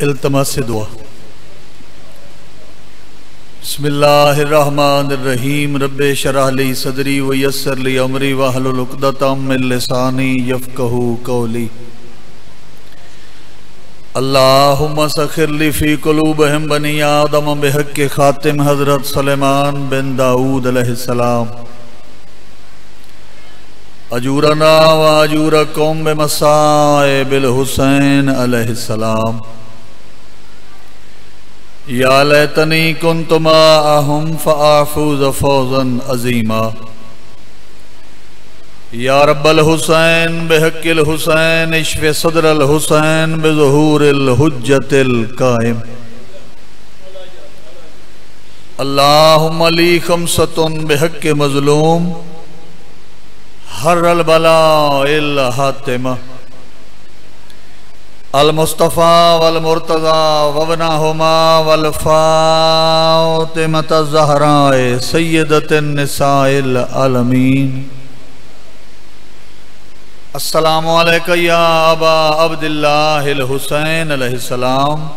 التماس دعا۔ بسم اللہ الرحمن الرحیم۔ رب اشرح لی صدری ویسر لی امری واحلل عقدۃ من لسانی یفقہوا قولی۔ اللہم سخر لی فی قلوبہم بنی آدم بحق خاتم حضرت سلیمان بن داؤد علیہ السلام، اجورنا و اجورکم بمصائب الحسین علیہ السلام۔ یا لیتنی کنت معہم فافوز فوزا عظیما۔ یا رب الحسین بحق الحسین اشف صدر الحسین بظہور الحجت القائم۔ اللہم لی خمسۃ بحق مظلوم حر البلاء الحاتمہ، المصطفیٰ والمرتضیٰ وابنہما والفاطمۃ الزہراء سیدۃ النساء العالمین۔ السلام علیکہ یا ابا عبداللہ الحسین علیہ السلام،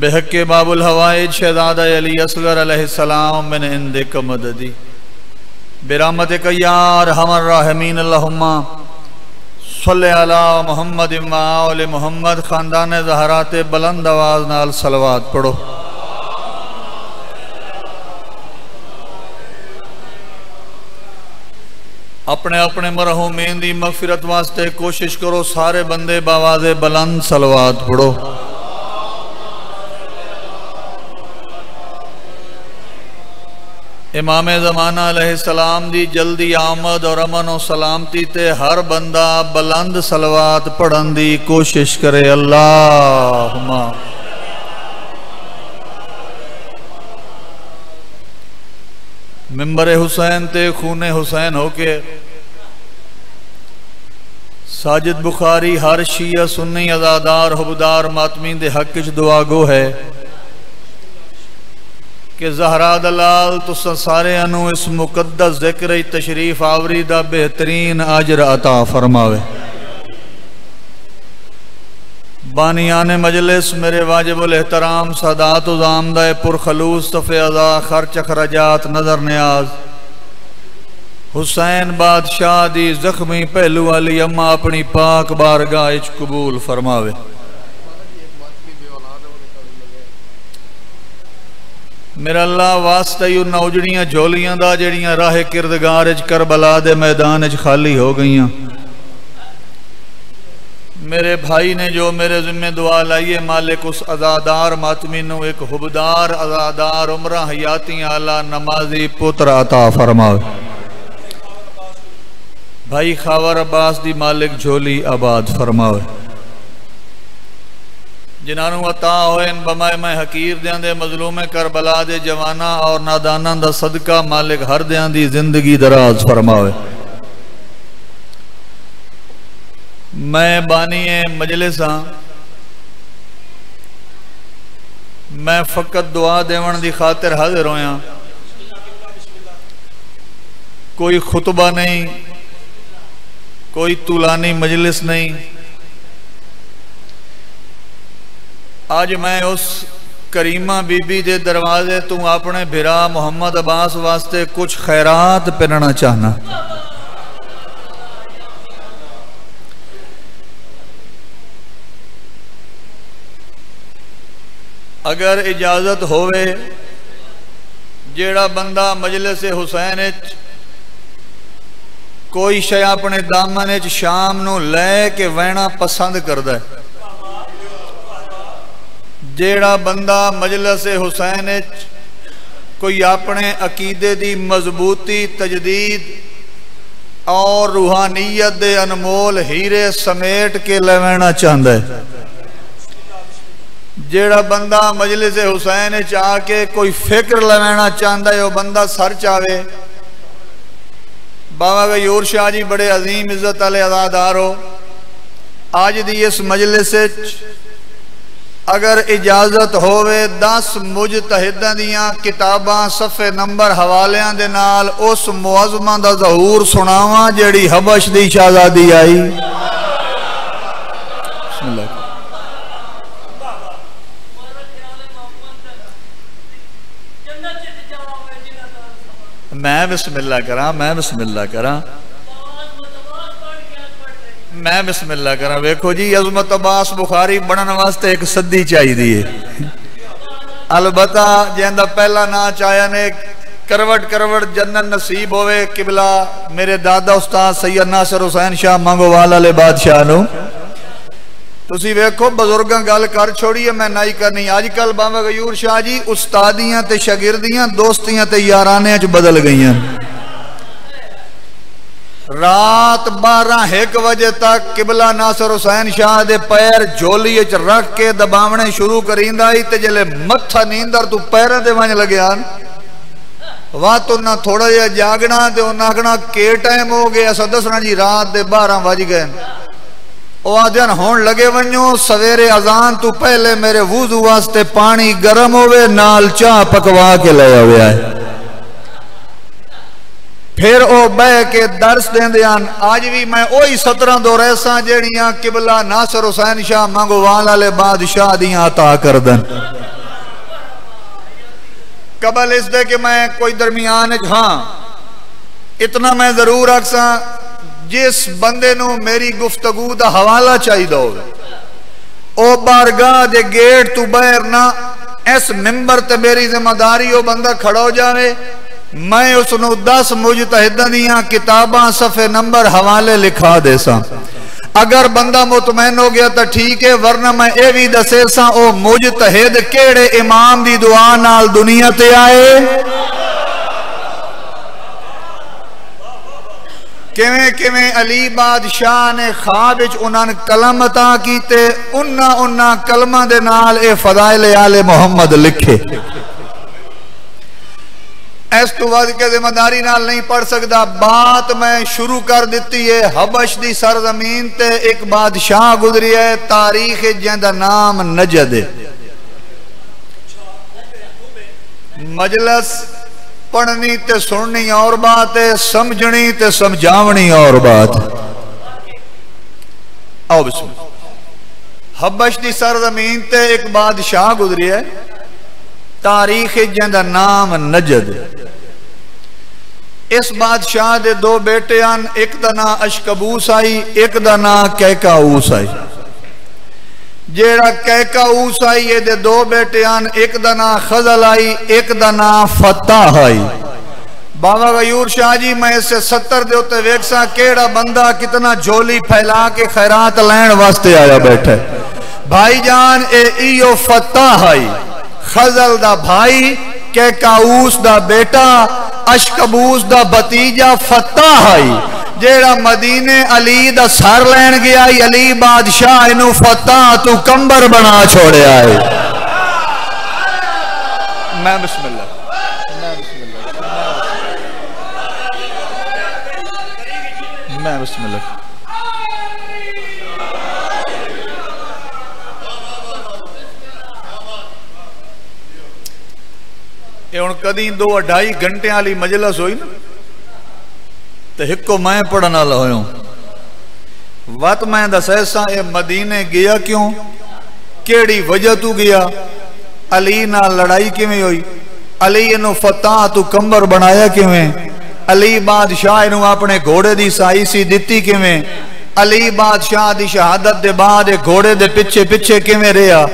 بحق باب الحوائج شہزادہ علی اصغر علیہ السلام، من عندک مددی برحمتک یا ارحم الراحمین۔ اللہم صلی علی محمد و آل محمد۔ خاندان زہرات بلند آواز نال صلوات پڑھو۔ اپنے اپنے مرحومین دی مغفرت واسطے کوشش کرو سارے بندے باواز بلند صلوات پڑھو۔ امام زمانہ علیہ السلام دی جلدی آمد اور امن و سلامتی تے ہر بندہ بلند صلوات پڑھن دی کوشش کرے۔ اللہم ممبر حسین تے خون حسین ہو کے ساجد بخاری ہر شیعہ سنی عزادار حبدار ماتمین دے حق وچ دعا گو ہے کہ زہرا دلال تسا سارے انو اس مقدس ذکر تشریف آوری دا بہترین اجر عطا فرماوے۔ بانیان مجلس میرے واجب الاحترام سادات و زامدہ پرخلوص صفِ عزا خرچ اخراجات نظر نیاز حسین بادشاہ دی زخمی پہلو والی اما اپنی پاک بارگاہ اچ قبول فرماوے۔ میرا اللہ واسطہ یوں نوجڑیاں جھولیاں دا جڑیاں راہ کردگار اچ کربلا دے میدان اچ خالی ہو گئیاں۔ میرے بھائی نے جو میرے ذمہ دعا لائیے، مالک اس عزادار ماتمینوں ایک حبدار عزادار عمرہ حیاتی اعلیٰ نمازی پتر عطا فرماوے۔ بھائی خاور عباس دی مالک جھولی آباد فرماوے۔ جنہوں عطا ہوئے ان بمائے میں حقیر دیاں دے مظلوم کربلا دے جوانہ اور نادانہ دا صدقہ مالک ہر دیاں دی زندگی دراز فرماوے۔ میں بانی مجلس ہاں، میں فقط دعا دیون دی خاطر حاضر ہویاں، کوئی خطبہ نہیں، کوئی طولانی مجلس نہیں۔ آج میں اس کریمہ بی بی دے دروازے تو اپنے بھرا محمد عباس واسطے کچھ خیرات پہننا چاہنا۔ اگر اجازت ہوئے جیڑا بندہ مجلس حسین کوئی شے اپنے دامن شام نو لے کے وینا پسند کردہ ہے، جیڑا بندہ مجلس حسین کوئی اپنے عقیدے دی مضبوطی تجدید اور روحانیت دے انمول ہیرے سمیٹ کے لینا چاہتا ہے، جیڑا بندہ مجلس حسین چاہ کے کوئی فکر لینا چاہتا ہے وہ بندہ سر چاہے۔ بابا غیور شاہ جی بڑے عظیم عزت علیہ عزادار ہو، آج دی اس مجلس اگر اجازت ہوئے 10 مجتہداں دیاں کتاباں صفحے نمبر حوالیاں دے نال اس معظمہ دا ظہور سناواں جیڑی حبش دی شہزادی آئی۔ بسم اللہ۔ میں بسم اللہ کراں، میں بسم اللہ کراں، میں بسم اللہ کراں۔ ویکھو جی عظمت عباس بخاری بنن واسطے ایک صدی چاہی دیئے، البتہ جہندہ پہلا نا چاہیا نے کروٹ کروٹ جنت نصیب ہوئے قبلہ میرے دادا استاد سید ناصر حسین شاہ مانگو والا لے بادشاہ نو۔ تسی ویکھو بزرگاں گل کر چھوڑیے، میں نہیں کرنی۔ آج کل بابا غیور شاہ جی استادیاں تے شاگردیاں دوستیاں تے یارانے اچ بدل گئیاں۔ رات 12-1 بجے تک قبلہ ناصر حسین شاہ دے پیر جھولی اچ رکھ کے دباونے شروع کریندا ہی تے جلے متھا نیندر تو پیراں تے ونج لگیاں وات انہاں تھوڑا جہا جاگنا تے انہاں آکھنا کے ٹائم ہو گیا اساں دسنا جی رات دے 12 بج گئے۔ او آدھن ہون لگے ونجو سویرے اذان تو پہلے میرے وضو واسطے پانی گرم ہوئے نال چاہ پکوا کے لے ہوئے آئے، پھر او بے کے درس دیں دیان۔ آج بھی میں اوہی 17 دو ریساں جیڑیاں قبلہ ناصر حسین شاہ مانگو والا لے بادشاہ دیاں عطا کردن۔ قبل اس دے کہ میں کوئی درمیان ہاں اتنا میں ضرور اکساں، جس بندے نو میری گفتگو دا حوالہ چاہی دو او بارگاہ دے گیٹ تو باہر نہ اس ممبر تے میری ذمہ داری او بندہ کھڑا ہو جاوے، میں اس نو 10 مجتہداں دیاں کتاباں صفحے نمبر حوالے لکھا دے ساں۔ اگر بندہ مطمئن ہو گیا تا ٹھیک ہے، ورنہ میں اے بھی دسے ساں او مجتہد کیڑے امام دی دعا نال دنیا تے آئے، کیویں علی بادشاہ نے خواب وچ انہاں کلم عطا کیتے، انہاں کلمہ دے نال اے فضائل آل محمد لکھے۔ اس تو ود کے ذمہ داری نال نہیں پڑھ سکتا۔ بات میں شروع کر دیتی ہے، حبش دی سرزمین تے ایک بادشاہ گزری ہے، تاریخ جہندا نام نجد ہے۔ مجلس پڑھنی تے سننی اور بات ہے، سمجھنی تے سمجھاونی اور بات۔ آؤ بسم اللہ۔ حبش دی سرزمین تے ایک بادشاہ گزری ہے، تاریخ جہندا نام نجد۔ اس بادشاہ دے 2 بیٹے آن، ایک دا نام اشکبوس آئی، ایک دا نام کیکاؤس آئی۔ جیڑا کیکاؤس آئی یہ دے 2 بیٹے آن، ایک دا نام خزل آئی، ایک دا نام فتح آئی۔ بابا غیور شاہ جی میں اس سے 70 دے ہوتے ویکساں کیڑا بندہ کتنا جھولی پھیلا کے خیرات لین واسطے آیا بیٹھے۔ بھائی جان اے ایو فتح آئی، خزل دا بھائی، کیکاؤس دا بیٹا، اشکبوس دا بتیجا فتح آئی، جیڑا مدینے علی دا سر لین گیا، علی بادشاہ انہوں فتح تو کمبر بنا چھوڑے آئے۔ میں بسم اللہ میں بسم اللہ یہ ان کدیں 2-2.5 گھنٹے والی مجلس ہوئی نا تو ہکو میں پڑھنا لہوں وقت میں دسے سا اے مدینے گیا کیوں، کیڑی وجہ تو گیا، علی نہ لڑائی کیویں ہوئی، علی انہوں فتح تو کمبر بنایا کیویں، علی بادشاہ انہوں اپنے گھوڑے دی سائی سی دیتی کیویں، علی بادشاہ دی شہادت دے بعد گھوڑے دے پچھے پچھے کیویں رہا،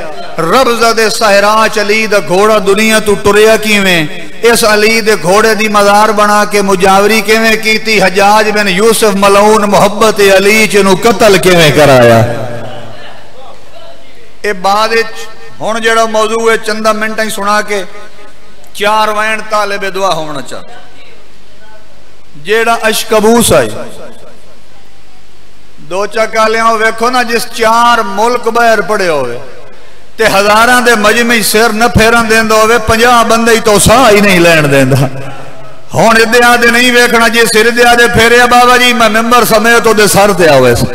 رب زدے صحراچ علی دا گھوڑا دنیا تو ٹریا کیویں، اس علی دے گھوڑے دی مزار بنا کے مجاوری کیویں کیتی، حجاج بن یوسف ملعون محبت علی چنو قتل کیویں کرایا۔ اے بعد ہون جڑا موضوع ہے چندہ منٹیں سنا کے 4 وین طالب دعا ہونا چاہتا۔ جیڑا اشکبوس آئی 2 چکالیاں ویکھو نا، جس 4 ملک باہر پڑے ہوئے تے ہزاراں دے مجمع سر نہ پھیرن دیندہ ہوئے، 50 بندے ہی تو ساہ ہی نہیں لین دیندہ۔ ہون ادھے آدھے نہیں ویکھنا جی سر دے آدھے پھیرے بابا جی میں ممبر سمیت تو دے سر دے آوے سے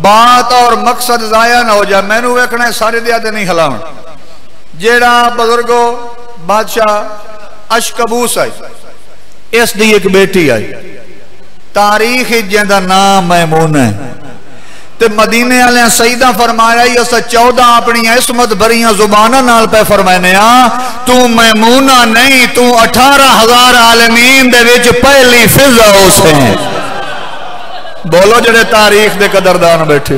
بات اور مقصد ضائع نہ ہو جائے، میں نو ویکھنا ہے سارے دے آدھے نہیں ہلاؤں۔ جیڑا بزرگو بادشاہ اشکبوس آئی، اس دی ایک بیٹی آئی، تاریخ جہاں نام میمون ہے، تے مدینے والے سیدہ فرمایا ہی اسا 14 اپنی عصمت بھریاں زباناں نال پہ فرمانے تو میمونہ نہیں، تو 18,000 عالمین دے وچ پہلی فضا حسین۔ بولو جڑے تاریخ دے قدردان بیٹھے۔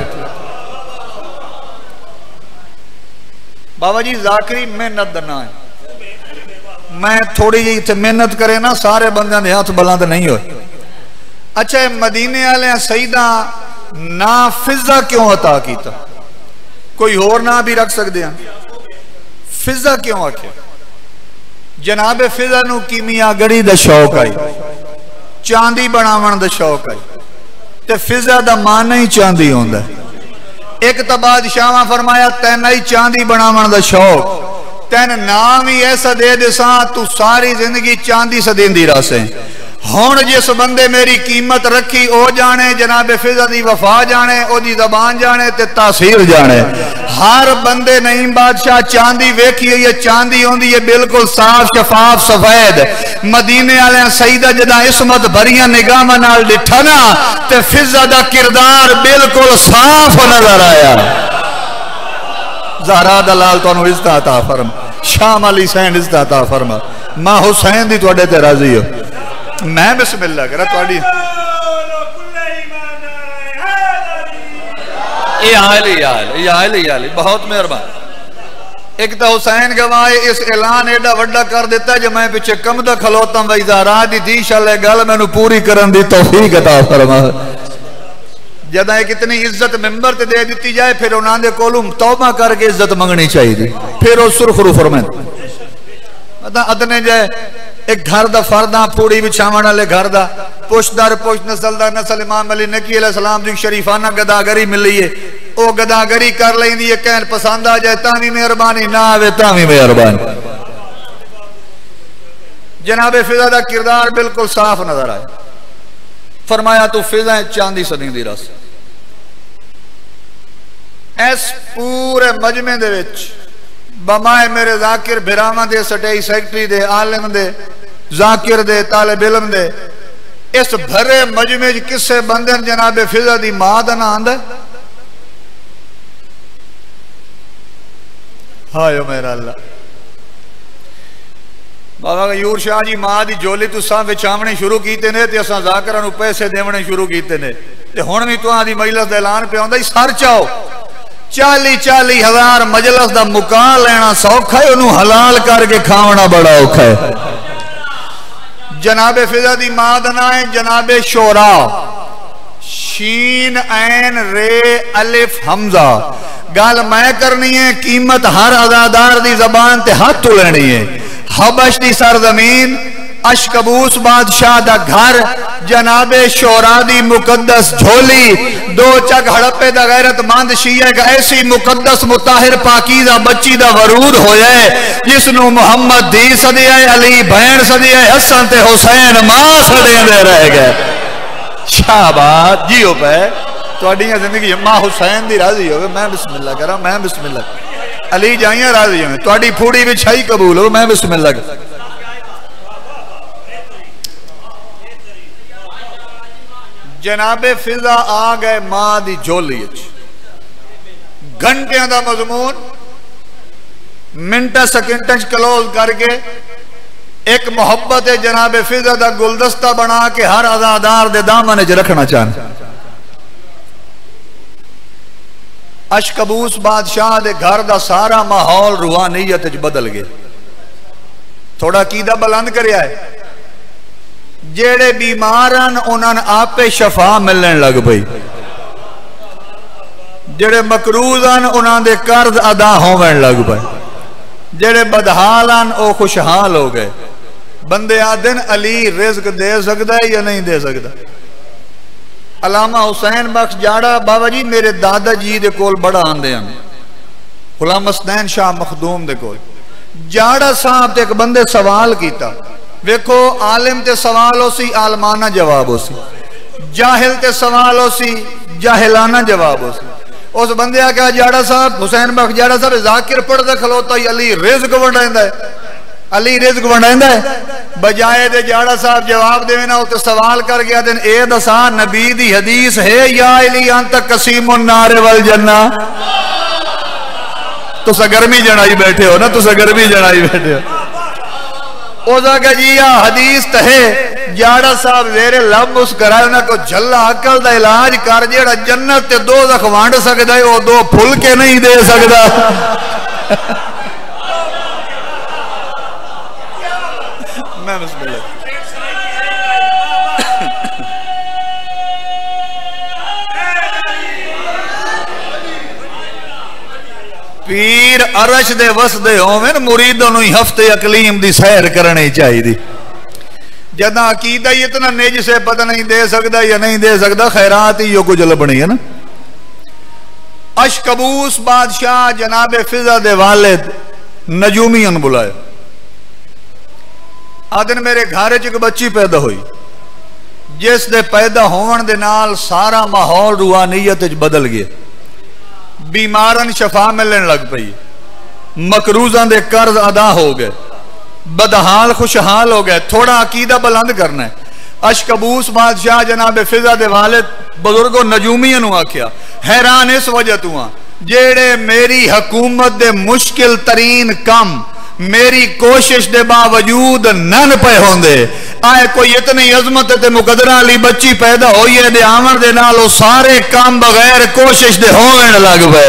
بابا جی ذاکری محنت دنا ہے، میں تھوڑی جی تے محنت کرے نا سارے بندیاں دے ہاتھ بلند نہیں ہوئے۔ اچھا مدینے والے سیدہ نا فضا کیوں عطا کیتا؟ کوئی اور نا بھی رکھ سکتے ہیں، فضا کیوں آکھے؟ جناب فضا نو کیمیا گڑی دا شوق آئی، چاندی بناون دا شوق آئی، تے فضا دا معنی ہی چاندی ہوندا ہے۔ ایک تا بادشاہاں فرمایا تین ہی چاندی بناون دا شوق، تین نام ہی ایسا دے دے ساں تو ساری زندگی چاندی سے دیندی راسیں۔ ہون جس بندے میری قیمت رکھی او جانے، جناب فضا دی وفا جانے، او دی زبان جانے تے تاثیر جانے۔ ہر بندے نعیم بادشاہ چاندی ویکھی ہے، یہ چاندی ہوندی ہے بالکل صاف شفاف سفید۔ مدینے والے سیدہ جدا عصمت بھریاں نگاہاں نال ڈٹھا نا تے فضا دا کردار بالکل صاف نظر آیا۔ زہرا دلال تو انہوں عزت عطا فرما، شام علی حسین عزت عطا فرما، ماں حسین دی توڑے تے راضی ہو۔ میں بسم اللہ کرا توڑی یہ آئلی بہت مہربان۔ ایک تا حسین گواہے اس اعلان ایڈا وڈا کر دیتا ہے جو میں پیچھے کم دا کھلوتا ہوں ویزارہ دی دیش اللہ گل میں نو پوری کرن دی توفیق عطا فرما۔ جدہ ایک اتنی عزت ممبر تے دے دیتی جائے پھر انہاں دے کولوں توبہ کر کے عزت منگنی چاہیے دی، پھر وہ سرخرو فرمائیں ادنے جائے ایک گھر دا فرداں پوڑی بچھاونا لے گھر دا پشت در پشت نسل در نسل امام علی نقی علیہ السلام دی شریفانہ گداگری مل لیے، او گداگری کر لیں دی یہ کہن پسند آ جائے تامی مہربانی نہ آوے تامی مہربانی۔ جناب فضا دا کردار بالکل صاف نظر آئے۔ فرمایا تو فضا چاندی صدین دی رس۔ ایس پورے مجمع دے وچ بمائے میرے ذاکر بھراما دے سٹائی سیکٹری دے عالم دے ذاکر دے طالب علم دے اس بھرے مجمع کسے بندن جناب فضا دی ماں دا نہ آندہ ہے؟ ہائے میرا اللہ بابا یور شاہ جی ماں دی جولی تو ساں وچھامنے شروع کیتے نے تے اساں ذاکرانو پیسے دیونے شروع کیتے نے تے ہون بھی تو آن دی مجلس دے اعلان پہ آندہ ہی سر چاہو 40,000 مجلس دا مکان لینا سوکھا ہے انہوں حلال کر کے کھاونا بڑا اوکھا ہے۔ جناب فضا دی مادنا ہے جناب شورا شین عین رے الف حمزہ گال میں کرنی ہے قیمت ہر عزادار دی زبان تے ہاتھ تو لینی ہے۔ حبش دی سرزمین اشکبوس بادشاہ دا گھر جناب شورا دی مقدس جھولی دو چک ہڑپے دا غیرت مند شیعہ کا ایسی مقدس مطاہر پاکیزہ بچی دا ورود ہویا ہے جس نو محمد دی صدی ہے علی بہن صدی ہے حسن تے حسین ماں صدی دے رہ گئے۔ شابات جیو پہ تو اڈیاں زندگی ماں حسین دی راضی ہوگے میں بسم اللہ کرا میں بسم اللہ علی جائیاں راضی ہوگے تو اڈی پھوڑی بھی چھائی قبول ہو میں بسم اللہ کرا۔ جناب فضا آ گئے ماں دی جولی گھنٹیاں دا مضمون منٹا سیکنڈ کلوز کر کے ایک محبت جناب فضا دا گلدستہ بنا کے ہر عزادار دے دامن وچ رکھنا چاہنا۔ اشکبوس بادشاہ دے گھر دا سارا ماحول روحانیت وچ بدل گئے۔ تھوڑا عقیدہ بلند کریا ہے جیڑے بیمارن انہاں آپ شفا ملن لگ پئی، جیڑے مقروضن انہاں دے قرض ادا ہون لگ پئے، جیڑے بدحالن او خوشحال ہو گئے۔ بندے آدن علی رزق دے سکتا ہے یا نہیں دے سکتا؟ علامہ حسین بخش جاڑا بابا جی میرے دادا جی دے کول بڑا آندے ہیں غلام حسنین شاہ مخدوم دے کول جاڑا صاحب تے ایک بندے سوال کیتا ویکھو عالم تے سوال ہو سی عالمانہ جواب ہو سی جاہل تے سوال ہو سی جاہلانہ جواب ہو سی۔ اس بندے آکھا جاڑا صاحب حسین بخش جاڑا صاحب ذاکر پڑھ دے کھلوتا ہی علی رزق ونڈائندہ ہے علی رزق ونڈائندہ ہے بجائے دے جاڑا صاحب جواب دے نا تو سوال کر گیا دن اے دسا نبی دی حدیث ہے یا علی انت قسیم النار والجنہ تو سگرمی جنائی بیٹھے ہو نا تو سگرمی جنائی بیٹھے ہو او دا کہ جی حدیث تہے جاڑا صاحب زیر لب اس کرائے انہاں کو جھلا عقل دا علاج کر جیڑا جنت تے دو دخ وانڈ سکدا ہے وہ دو پھل کے نہیں دے سکدا میں بسم اللہ پیر عرش دے وسدے ہومن مریدوں نو ہفتے اقلیم دی سیر کرنی چاہی دی جدہ عقیدہ اتنا نیج سے پتہ نہیں دے سکتا یا نہیں دے سکتا خیرات ہی یو کچھ لبنی ہے نا اشکبوس بادشاہ جناب فضا دے والد نجومیان بلائے آدن میرے گھارے چک بچی پیدا ہوئی جس دے پیدا ہون دے نال سارا ماحول روحانیت بدل گیا بیمارن شفا ملن لگ پئی مقروضاں دے قرض ادا ہو گئے بدحال خوشحال ہو گئے تھوڑا عقیدہ بلند کرنا ہے اشکبوس بادشاہ جناب فضا دے والد بزرگوں نجومیاں نو آکھیا حیران اس وجہ تو ہاں جیڑے میری حکومت دے مشکل ترین کم میری کوشش دے باوجود نن پہ ہوندے آئے کوئی اتنی عظمت تے مقدرہ لی بچی پیدا ہوئی ہے دے آمر دے نالو سارے کام بغیر کوشش دے ہوئن لگ پہ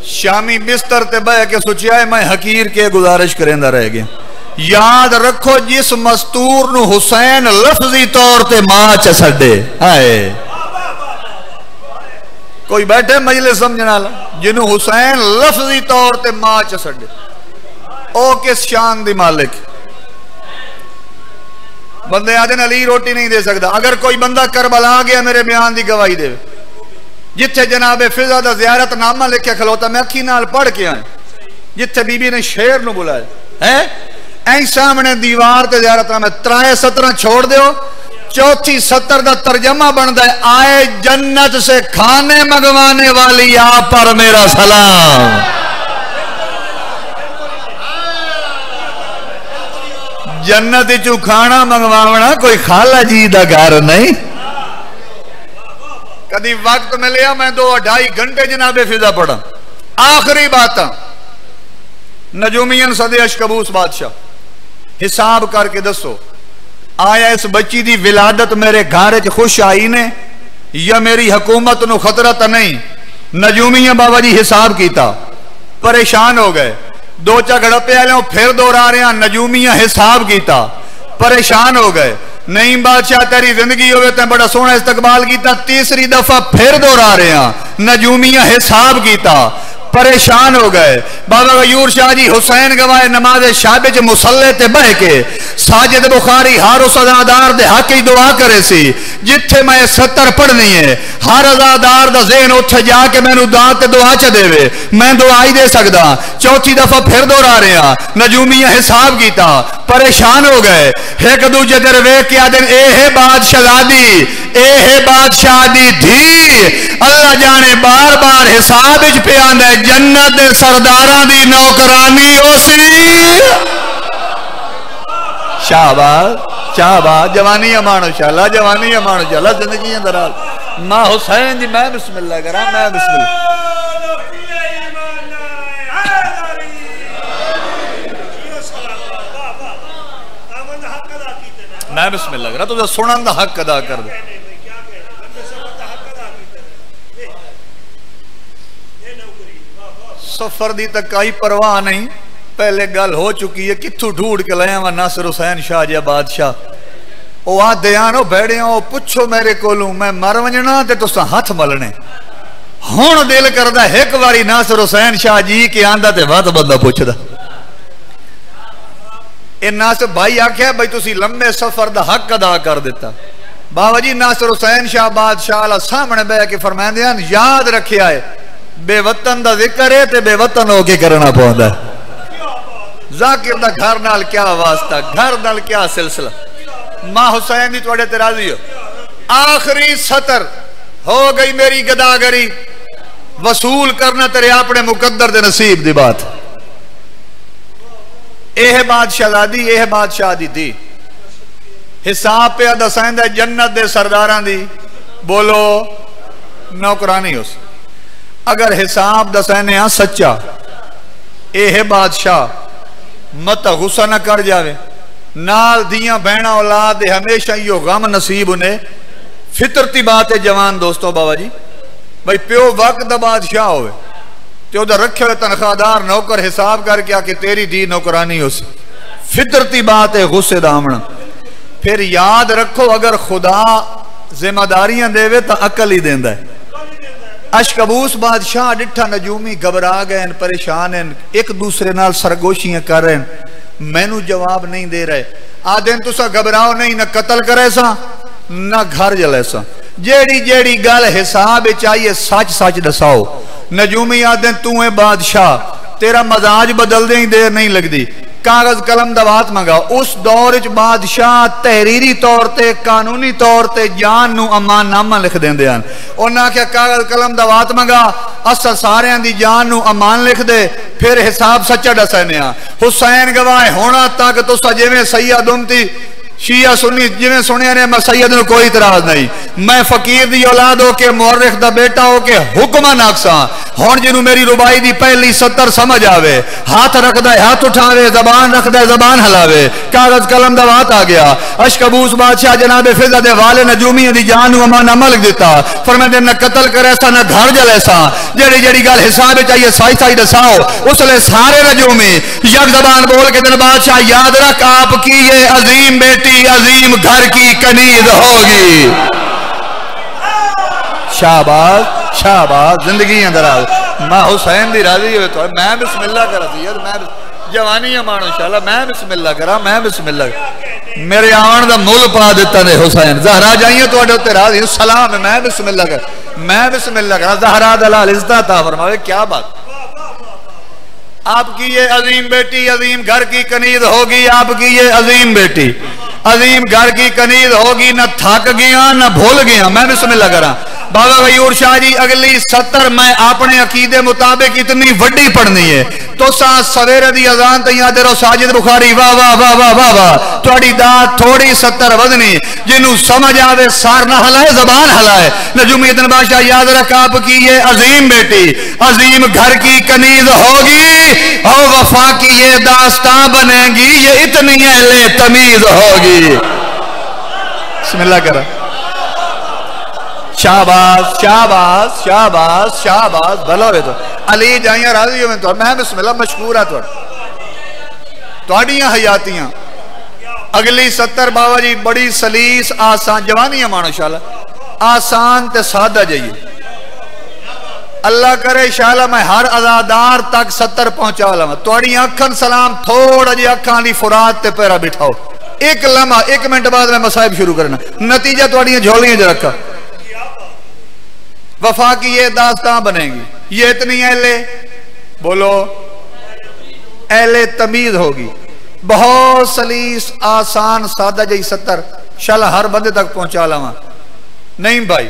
شامی بستر تے بے کے سوچیا ہے میں حقیر کے گزارش کریں دا رہ گیا یاد رکھو جس مستور نو حسین لفظی طور تے ماں چسڑے آئے کوئی بیٹھے مجلس سمجھنا لا جنہوں حسین لفظی طور تے ماں چسڑے او کس شان دی مالک بندے آدھن علی روٹی نہیں دے سکتا اگر کوئی بندہ کربلا گیا میرے بیان دی گواہی دے جتھے جناب فضا دا زیارت نامہ لکھے کھلوتا میں اکھی نال پڑھ کے آئیں جتھے بی بی نے شیر نو بلائے این سامنے دیوار تے زیارت نامہ 3-17 چھوڑ دیو چوتھی 70 دا ترجمہ بن دے آئے جنت سے کھانے منگوانے والی آپ پر میرا سلام جنت چو کھانا منگوانا کوئی خالہ جی دا گھر نہیں کدی وقت ملیا میں 2-2.5 گھنٹے جناب فضا پڑھا آخری باتاں نجومین صدی اشکبوس بادشاہ حساب کر کے دسو آیا اس بچی دی ولادت میرے گھارے چ خوش آئی نے یا میری حکومت نو خطرہ تا نہیں نجومیاں بابا جی حساب کیتا پریشان ہو گئے 2 گھڑپے آلے پھر دورا رہے ہیں نجومیاں حساب کیتا پریشان ہو گئے نہیں بادشاہ تیری زندگی ہوئے تے بڑا سونا استقبال کیتا تیسری دفعہ پھر دورا رہے ہیں نجومیاں حساب کیتا پریشان ہو گئے بابا غیور شاہ جی حسین گواہ نماز شابے چ مصلے تے بہ کے ساجد بخاری ہر اس عزادار دے حق ہی دعا کرے سی جتھے میں 70 پڑھنی ہے ہر عزادار دا ذہن اتھے جا کے میں نو دعا تے دعا چ دے وے میں دعا ہی دے سکدا چوتھی دفعہ پھر دورا رہے ہیں نجومیاں حساب کیتا پریشان ہو گئے ایک دوجے در ویکھ کے آدن اے ہے بادشاہ دی اے ہے بادشاہ دی دھی اللہ جانے بار بار حساب وچ پہ آندا ہے جنت سرداراں دی نوکرانی ہو سی شہباز شہباز جوانی امانو شاءاللہ جوانی امانو شاءاللہ زندگی اندرال ماں حسین جی میں بسم اللہ کرا میں بسم اللہ میں بسم اللہ کرا تو سنن دا حق ادا کر دے سفر دی تک کئی پرواہ نہیں پہلے گل ہو چکی ہے کتھو ڈھوڑ کے لیا ہوا ناصر حسین شاہ جا بادشاہ او آ دیانو بیڑے ہوں پچھو میرے کولوں میں مر ونجنا تے تو سا ہاتھ ملنے ہون دل کردہ ایک واری ناصر حسین شاہ جی کے آندہ تے وات بندہ پوچھ دا ان ناصر بھائی آکھیا بھائی تسی لمبے سفر دا حق ادا کر دیتا بابا جی ناصر حسین شاہ بادشاہ اللہ سامنے بے کے فرمائن دیان یاد رکھے آئے بے وطن دا ذکر ہے تے بے وطن ہو کے کرنا پہندا ہے ذاکر دا گھر نال کیا واسطہ گھر نال کیا سلسلہ ماں حسین دی توڑے ترازی ہو آخری سطر ہو گئی میری گداگری وصول کرنا تیرے اپنے مقدر دے نصیب دی بات یہ بادشاہ دی تھی حساب پہ دسائیں دے جنت دے سرداران دی بولو نوکرانی اس اگر حساب دسائیں ہاں سچا یہ بادشاہ مت غصہ نہ کر جاوے نال دیاں بہنا اولاد دے ہمیشہ یہ غم نصیب انہیں فطرتی بات ہے جوان دوستوں بابا جی بھائی پیو وقت دا بادشاہ ہوئے تو ادھر رکھے ہوئے تنخواہ دار نوکر حساب کر کے کہ تیری دی نوکرانی ہو سی فطرتی بات ہے غصے دامنا پھر یاد رکھو اگر خدا ذمہ داریاں دے وے تا عقل ہی دیندہ ہے اشکبوس بادشاہ ڈٹھا نجومی گھبرا گئے پریشان ہیں ایک دوسرے نال سرگوشیاں کر رہے ہیں میں نو جواب نہیں دے رہے آدھیں تو سا گھبراؤ نہیں نہ قتل کرے سا نہ گھر جلے سا جیڑی گل حساب چاہیے سچ سچ دساؤ نجومی آدھیں تو ہے بادشاہ تیرا مزاج بدل دیں دیر نہیں لگ دی کاغذ قلم دوات منگا اس دور اچ بادشاہ تحریری طور تے قانونی طور تے جان نو امان نامہ لکھ دیں دے انہاں کیا کاغذ قلم دوات منگا اصل سارے ہیں دی جان نو امان لکھ دے پھر حساب سچا ڈسائنیا حسین گواہ ہونا تک تو سجے میں سید امتی شیعہ سنی جنہیں سنے نے میں سید نے کوئی اعتراض نہیں میں فقیر دی اولاد ہو کے مورخ دا بیٹا ہو کے حکمہ ناکساں ہون جنہوں میری ربائی دی پہلی 70 سمجھ آوے ہاتھ رکھ دے ہاتھ اٹھاوے زبان رکھ دے زبان ہلاوے کاغذ قلم دا بات آ گیا اشکبوس بادشاہ جناب فضا دے والے نجومی دی جان نو امان عمل دیتا فرمائے نہ قتل کرے سا نہ گھر جلے سا جڑی گل حساب چاہیے سائی سائی دساؤ اس لئے سارے نجومی یک زبان بول کے دن بادشاہ یاد رکھ آپ کی یہ عظیم بیٹی عظیم گھر کی کنیز ہوگی شاباز شاباز زندگی اندر آؤ میں حسین دی راضی ہوئے تو میں بسم اللہ کرا تھی میں جوانی امانو انشاءاللہ میں بسم اللہ کرا میں بسم اللہ میرے آن دا مول پا دیتا دے حسین زہرہ جائیے تو اڈھوتے راضی سلام ہے میں بسم اللہ کرا میں بسم اللہ کرا زہرہ دلال عزتہ تا فرماوے کیا بات آپ کی یہ عظیم بیٹی عظیم گھر کی کنیز ہوگی آپ کی یہ عظیم بیٹی عظیم گھر کی کنیز ہوگی نہ تھک گیا نہ بھول گیا میں بسم اللہ کرا بابا غیور شاہ جی اگلی 70 میں اپنے عقیدے مطابق اتنی وڈی پڑھنی ہے تو ساتھ سویرے دی اذان تیاں دے رو ساجد بخاری واہ واہ واہ واہ واہ واہ توڑی داد تھوڑی 70 وزنی جنہوں سمجھ آوے سار نہ ہلائے زبان ہلائے نجومی اتن بادشاہ یاد رکھ آپ کی یہ عظیم بیٹی عظیم گھر کی کنیز ہوگی او وفا کی یہ داستان بنے گی یہ اتنی اہل تمیز ہوگی بسم اللہ کرا شاباز شاباز شاباز شاباز بھلو ہے تو علی جائیاں راضی ہوئے تو میں بسم اللہ مشکور ہے تو اڈیاں حیاتیاں اگلی 70 بابا جی بڑی سلیس آسان جوانیاں مانو شاءاللہ آسان تے سادہ جائیے اللہ کرے انشاءاللہ میں ہر عزادار تک 70 پہنچا لما توڑی اکھن سلام تھوڑا جی اکھان لی فرات تے پیرا بٹھاؤ ایک لمحہ 1 منٹ بعد میں مسائب شروع کرنا نتیجہ توڑی جھولیاں جو رکھا وفا کی یہ داستان بنے گی یہ اتنی اہل بولو اہل تمیز ہوگی بہت سلیس آسان سادہ جائی 70 شاءاللہ ہر بندے تک پہنچا لما نہیں بھائی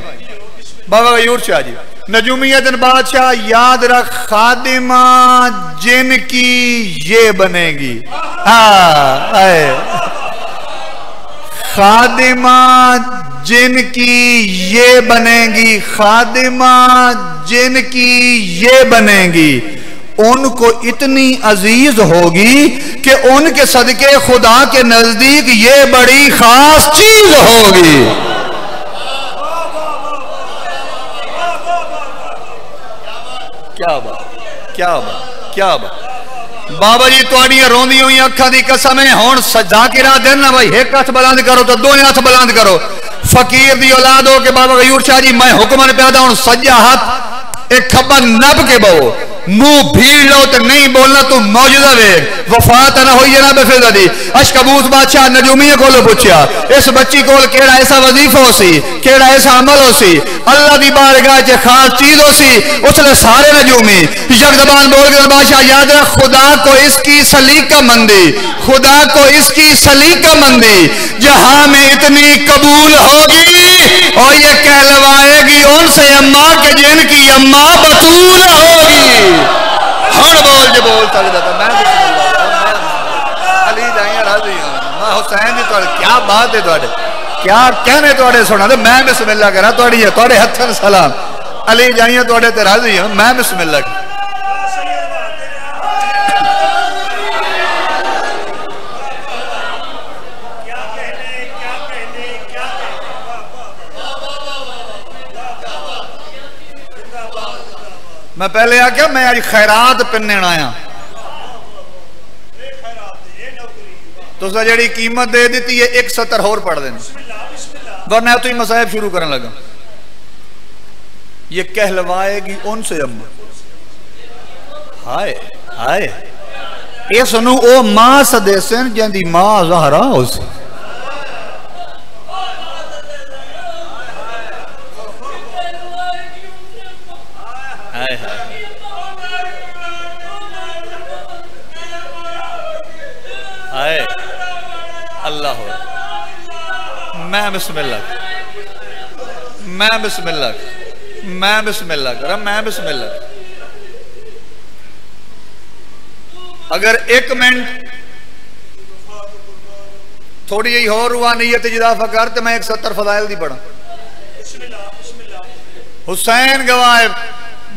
بابا غیور شاہ جی نجومیت بادشاہ یاد رکھ خادمہ جن کی یہ بنے گی خادمہ جن کی یہ بنے گی خادمہ جن کی یہ بنے گی ان کو اتنی عزیز ہوگی کہ ان کے صدقے خدا کے نزدیک یہ بڑی خاص چیز ہوگی کیا بات کیا بات کیا بات بابا جی توڑیاں روندی ہوئی اکھا دی قسم ہے ہون ذاکرہ دینا بھائی ایک ہاتھ بلند کرو تو دو ہاتھ بلند کرو فقیر دی اولاد ہو کہ بابا غیور شاہ جی میں حکمن پیدا ہوں سجا ہاتھ ایک کھبا نب کے بہو منہ بھیڑ لو تو نہیں بولنا تو موجودہ وے وفات نہ ہوئی جناب فضا دی اشکبوس بادشاہ نجومی کو لو پوچھیا اس بچی کو کیڑا ایسا وظیفہ ہو سی کیڑا ایسا عمل ہو سی اللہ دی بارگاہ چے خاص چیز ہو سی اس لئے سارے نجومی یک زبان بول کے بادشاہ یاد رکھ خدا کو اس کی سلیقہ مندی خدا کو اس کی سلیقہ مندی جہاں میں اتنی قبول ہوگی اور یہ کہلوائے گی ان سے اماں کہ جن کی اماں بطول ہوگی ہر بول جو بولتا گیا تھا میں حسین دی کیا بات ہے توڑے کیا کہنے توڑے سنا دے میں بسم اللہ کرنا توڑی ہے توڑے ہتھن سلام علی جائیے توڑے تے راضی ہوں میں بسم اللہ کرنا میں پہلے آکیا میں آج خیرات پننے آیا تو سا جڑی قیمت دے دیتی ہے 1 سطر اور پڑھ دینا ورنہ تو ہی مصائب شروع کرنے لگا یہ کہلوائے گی ان سے اماں ہائے ہائے اے سنو او ماں سدیسن جن دی ماں زہرا ہو سی اللہ میں بسم اللہ میں بسم اللہ میں بسم اللہ کرم میں بسم اللہ اگر 1 منٹ تھوڑی یہی اور ہوا نیت اضافہ کرتے میں 170 فضائل دی پڑھا حسین گواہ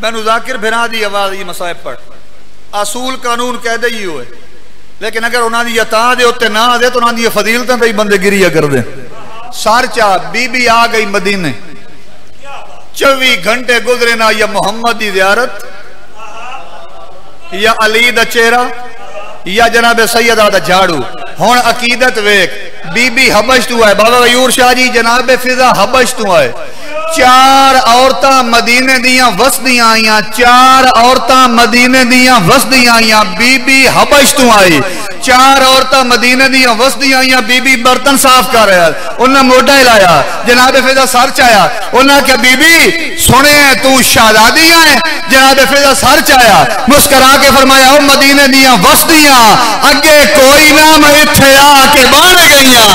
میں نو ذاکر بھرا دی آواز یہ مصائب پڑھ اصول قانون کہہ دے ہی ہوئے لیکن اگر انہاں دی عطا دے ہوتے نہ دے تو انہاں دی فضیلتاں تے بندے گریہ کر دیں سار چاہ بی بی آ گئی مدینے 24 گھنٹے گزرے نہ یا محمد دی زیارت یا علی دا چہرہ یا جناب سیدہ دا جھاڑو ہون عقیدت ویک بی بی حبش تو آئے بابا غیور شاہ جی جناب فضا حبش تو آئے 4 عورتاں مدینے دیاں وسدیاں آئیاں 4 عورتاں مدینے دیاں وسدیاں آئیاں بی بی حبش تو آئی 4 عورتاں مدینے دیاں وسدیاں آئیاں بی بی برتن صاف کر رہا انہاں موڈا ہلایا جناب فضا سر چایا انہاں کہ بی بی سنے تو شہزادی آئے جناب فضا سر چایا مسکرا کے فرمایا او مدینے دیاں وسدیاں اگے کوئی نہ میں اتھے آ کے بن گئیاں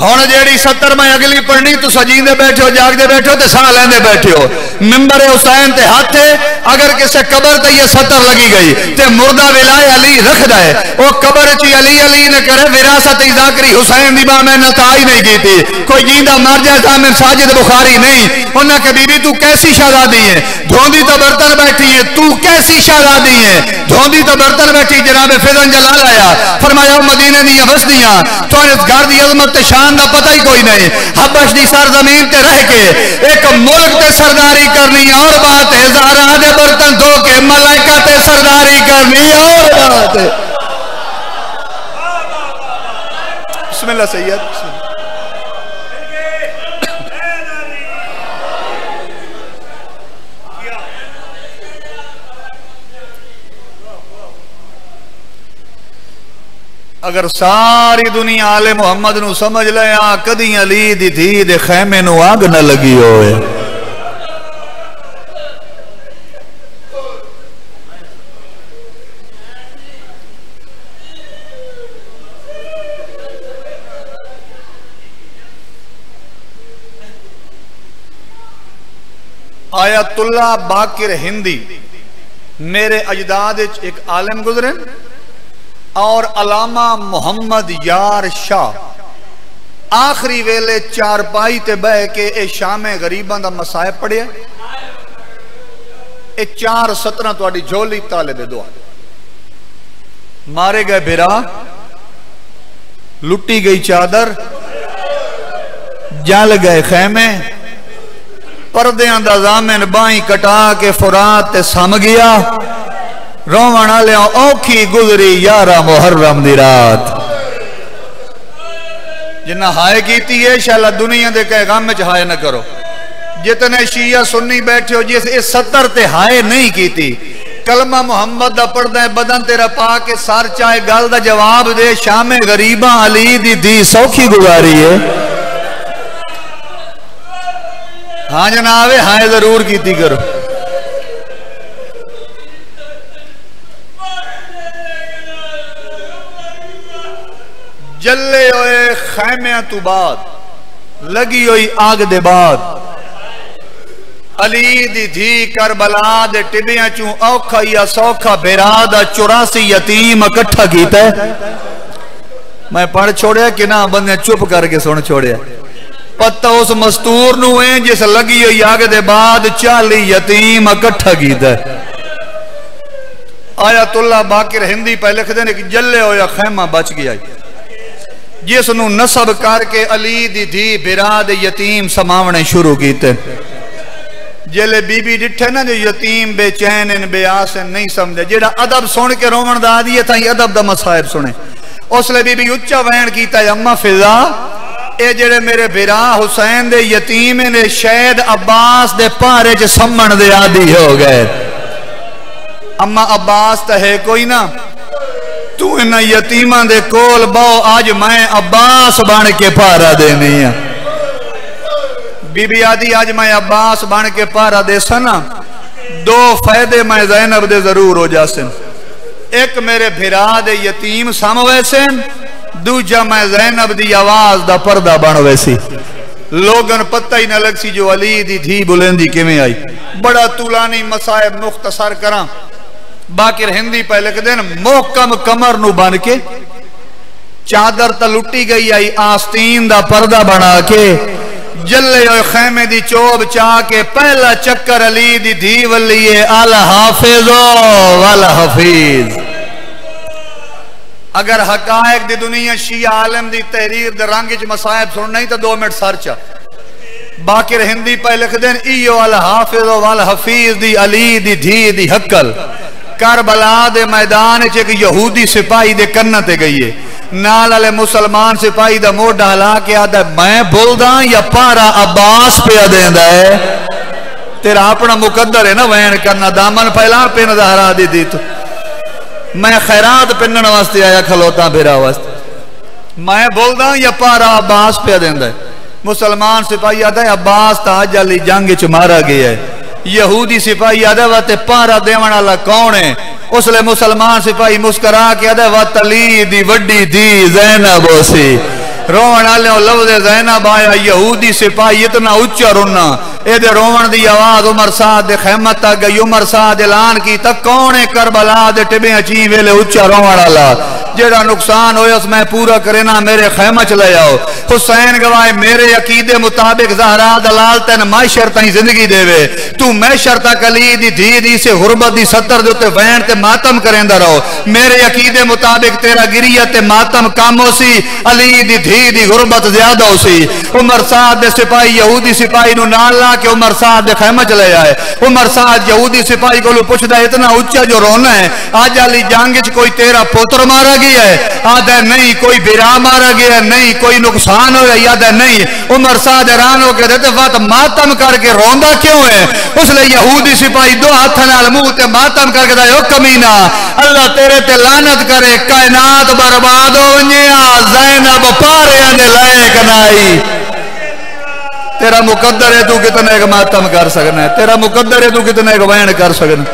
ہون جیڑی 70 میں اگلی پڑھنی تو سجین دے بیٹھے ہو جاگ دے بیٹھے ہو تے ساں لین دے بیٹھے ہو ممبر حسین تے ہاتھ ہے اگر کسے قبر تے یہ 70 لگی گئی تے مردہ ولائے علی رکھ دائے وہ قبر چی علی علی نے کرے وراثت ذاکری حسین دی ماں میں نتائی نہیں کی تھی کوئی جیندہ مر جائے تھا میں ساجد بخاری نہیں انہاں کہ بی بی تو کیسی شہزادی ہے دھوندی تو برتن بیٹھی ہے تو کیسی شہزادی ہے دھوندی تو برتن بیٹھی جناب فضل جلال آیا فرمایا مدینے دی وسدیاں تو اس گھر دی عظمت تے شان دا پتہ ہی کوئی نہیں حبش دی سرزمین تے رہ کے ایک ملک تے سرداری کرنی اور بات ہے زہرا دے برتن دھو کے ملائکہ تے سرداری کرنی اور بات ہے بسم اللہ سید بسم اللہ اگر ساری دنیا آل محمد نو سمجھ لے آ کدی علی دی تھی دے خیمے نو آگ نہ لگی ہوئے آیت اللہ باقر ہندی میرے اجداد ایک عالم گزرے اور علامہ محمد یار شاہ آخری ویلے 4 پائی تے بہ کے اے شام غریباں دا مسائب پڑھے اے 4 17 تو آڑی جھولی طالب دعا مارے گئے بھرا لٹی گئی چادر جل گئے خیمے پردیاں دا زامن بائیں کٹا کے فرات تے سم گیا رومانا لے اوکھی گزری 11 محرم دی رات جنہ ہائے کیتی ہے شاءاللہ دنیا دے کہے غم میں ہائے نہ کرو جتنے شیعہ سنی بیٹھے ہو جیسے اس 70 تے ہائے نہیں کیتی کلمہ محمد دا پڑھ دیں بدن تیرا پاک سار چاہے گل دا جواب دے شام غریباں علی دی دی سوکھی گزاری ہے ہاں جناب ہائے ضرور کیتی کرو جلے ہوئے خیمیاں تو بعد لگی ہوئی آگ دے بعد علی دی دھی کربلا دے ٹبیاں چوں اوکھا یا سوکھا بیرا دا 84 یتیم اکٹھا کیتا ہے. میں پڑھ چھوڑیا کہ نہ بندے چپ کر کے سن چھوڑیا. پتہ اس مستور نو ہیں جس لگی ہوئی آگے دے بعد 40 یتیم اکٹھا کیتا ہے. آیت اللہ باقر ہندی پہ لکھ دینے کہ جلے ہویا خیمہ بچ گیا جس نو نصب کر کے علی دی دھی براد یتیم سماونے شروع کیتے. جلے بی بی ڈٹھے نا جو یتیم بے چین ان بے آسن نہیں سمجھے جیڑا ادب سن کے رومن دا دیئے تھا یہ ادب دا مصائب سنے. اس لئے بی بی اچھا وین کیتا ہے اممہ فضا اے جڑے میرے برا حسین دے یتیم نے شہد عباس دے پارے چ سمن دے عادی ہو گئے. اما عباس تا ہے کوئی نا تو انہا یتیمان دے کول باؤ آج میں عباس بان کے پارا دینی ہے. بی بی آدھی آج میں عباس بان کے پارا دے سنا 2 فائدے میں زینب دے ضرور ہو جاسن. ایک میرے بھرا دے یتیم سام ویسن دوجہ میں زینب دی آواز دا پردہ بان ویسی. لوگن پتہ ہی نہ لگ سی جو علی دی دھی بلندی کیویں آئی. بڑا طولانی مصائب مختصر کراں. باقر ہندی پہ لکھ دین محکم کمر نو بن کے چادر تا لٹی گئی آئی آستین دا پردہ بنا کے جلے ہوئے خیمے دی چوب چاہ کے پہلا چکر علی دی دھی ولیے آلہ حافظو والا حفیظ. اگر حقائق دی دنیا شیعہ عالم دی تحریر دی رنگج مصائب سن نہیں تو 2 منٹ سرچا. باقر ہندی پہ لکھ دین ایو آلہ حافظو والا حفیظ دی علی دی دھی دی حقل کربلا دے میدان ایک یہودی سپاہی دے کنتے گئیے نال علی مسلمان سپاہی دا موڈا ہلا کے آدھا میں بول دا یا پارا عباس پہ دین دا ہے. تیرا اپنا مقدر ہے نا وین کرنا دامن پھیلا پین دہرا دی دی تو میں خیرات پنن واسطے آیا کھلوتا بھیرا واسطے میں بول دا یا پارا عباس پہ دین دا ہے. مسلمان سپاہی آدھا ہے عباس تاج علی جنگ چ مارا گیا ہے. یہودی سپاہی آدھے وقت پارا دیوان اللہ کون ہے. اس لئے مسلمان سپاہی مسکرا کے آدھے وقت علی دی وڈی دی زینب ہوسی. روان آلے ہو لفظ زینب آیا یہودی سپاہی اتنا اچھا رونا اے دے روان دی آواز عمر سعد دے خیمت تک گئی. عمر سعد اعلان کی تک کون ہے کربلا دے ٹبیں اچھی ویلے اچھا روان آلا جیڑا نقصان ہوئے اس میں پورا کرنا میرے خیمہ چلے آؤ. حسین گواہ میرے عقیدے مطابق زہرا دلال تین معاشر تائیں زندگی دے وے تو معاشر تک علی دی دھی دی سے غربت دی 70 دے تے وین تے ماتم کریں دا رہو. میرے عقیدے مطابق تیرا گریت تے ماتم کام ہو سی علی دی دھی دی غربت زیادہ ہو سی. عمر سعد دے سپاہی یہودی سپاہی نو نال لا کے عمر سعد دے خیمہ چلے آئے. عمر سعد یہودی سپاہی کو لو پوچھ دا اتنا اچھا جو رونا ہے آج علی جانگچ کوئی تیرا پوتر مارا گیا ہے. آدھا نہیں کوئی بیرا مارا گیا ہے نہیں کوئی نقصان ہو گیا آدھا نہیں. عمر سعد حیران ہو کے دیتے فات ماتم کر کے روندا کیوں ہے. اس لئے یہودی سپاہی 2 ہاتھ نال منہ تے ماتم کر کے دا او کمینہ اللہ تیرے تے لعنت کرے کائنات برباد ہو ونجیا زینب پاریاں دے لائق نائی. تیرا مقدر ہے تو کتنے ایک ماتم کر سکنا ہے. تیرا مقدر ہے تو کتنے ایک وین کر سکنا.